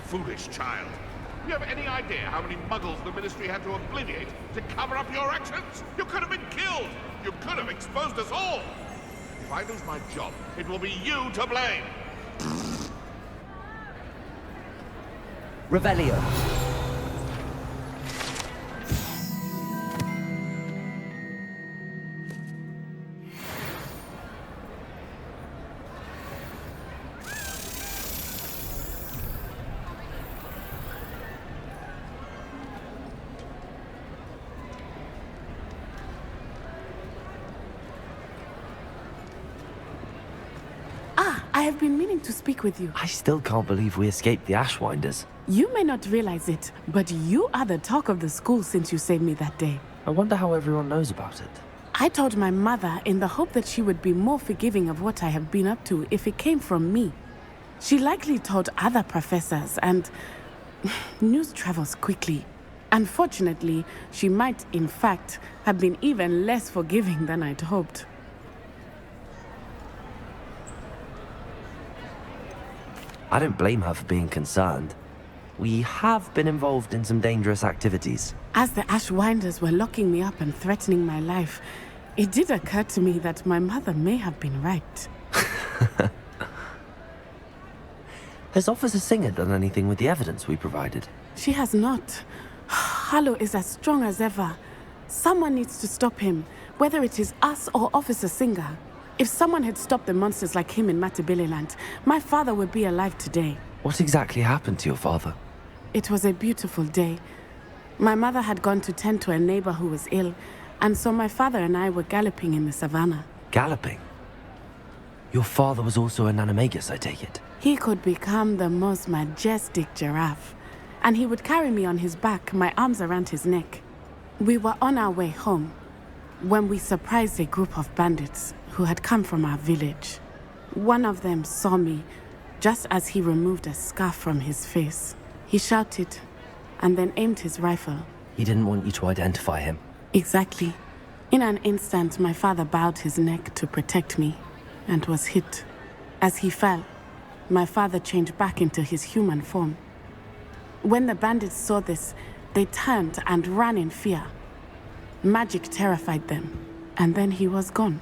foolish child. You have any idea how many muggles the Ministry had to obliterate to cover up your actions? You could have been killed! You could have exposed us all! If I lose my job, it will be you to blame! Revelio. I have been meaning to speak with you. I still can't believe we escaped the Ashwinders. You may not realize it, but you are the talk of the school since you saved me that day. I wonder how everyone knows about it. I told my mother in the hope that she would be more forgiving of what I have been up to if it came from me. She likely told other professors, and news travels quickly. Unfortunately, she might, in fact, have been even less forgiving than I'd hoped. I don't blame her for being concerned. We have been involved in some dangerous activities. As the Ashwinders were locking me up and threatening my life, it did occur to me that my mother may have been right. Has Officer Singer done anything with the evidence we provided? She has not. Harlow is as strong as ever. Someone needs to stop him, whether it is us or Officer Singer. If someone had stopped the monsters like him in Matabeleland, my father would be alive today. What exactly happened to your father? It was a beautiful day. My mother had gone to tend to a neighbor who was ill, and so my father and I were galloping in the savannah. Galloping? Your father was also an animagus, I take it? He could become the most majestic giraffe, and he would carry me on his back, my arms around his neck. We were on our way home when we surprised a group of bandits who had come from our village. One of them saw me just as he removed a scarf from his face. He shouted and then aimed his rifle. He didn't want you to identify him. Exactly. In an instant, my father bowed his neck to protect me and was hit. As he fell, my father changed back into his human form. When the bandits saw this, they turned and ran in fear. Magic terrified them, and then he was gone.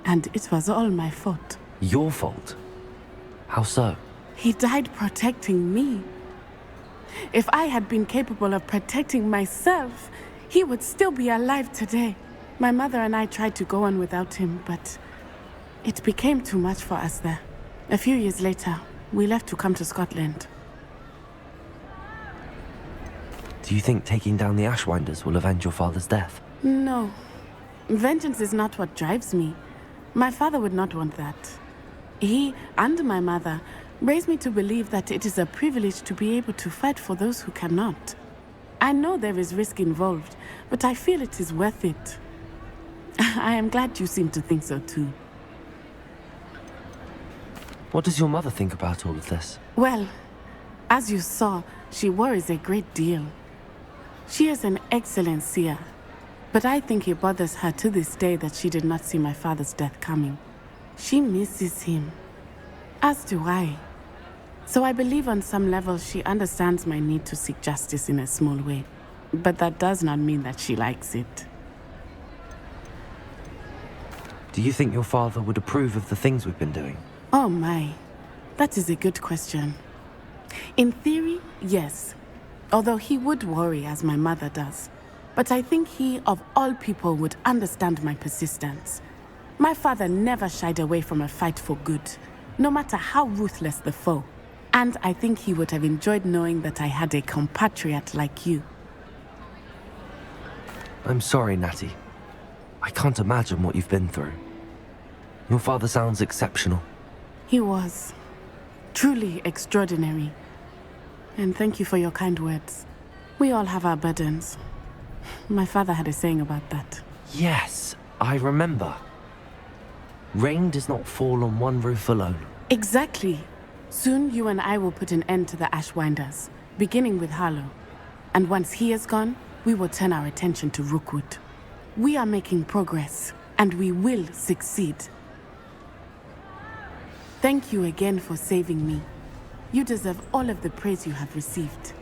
And it was all my fault. Your fault? How so? He died protecting me. If I had been capable of protecting myself, he would still be alive today. My mother and I tried to go on without him, but it became too much for us there. A few years later, we left to come to Scotland. Do you think taking down the Ashwinders will avenge your father's death? No. Vengeance is not what drives me. My father would not want that. He and my mother raised me to believe that it is a privilege to be able to fight for those who cannot. I know there is risk involved, but I feel it is worth it. I am glad you seem to think so too. What does your mother think about all of this? Well, as you saw, she worries a great deal. She is an excellent seer, but I think it bothers her to this day that she did not see my father's death coming. She misses him, as do I. So I believe on some level she understands my need to seek justice in a small way, but that does not mean that she likes it. Do you think your father would approve of the things we've been doing? Oh my, that is a good question. In theory, yes. Although he would worry as my mother does. But I think he, of all people, would understand my persistence. My father never shied away from a fight for good, no matter how ruthless the foe. And I think he would have enjoyed knowing that I had a compatriot like you. I'm sorry, Natty. I can't imagine what you've been through. Your father sounds exceptional. He was. Truly extraordinary. And thank you for your kind words. We all have our burdens. My father had a saying about that. Yes, I remember. Rain does not fall on one roof alone. Exactly. Soon you and I will put an end to the Ashwinders, beginning with Harlow. And once he is gone, we will turn our attention to Rookwood. We are making progress, and we will succeed. Thank you again for saving me. You deserve all of the praise you have received.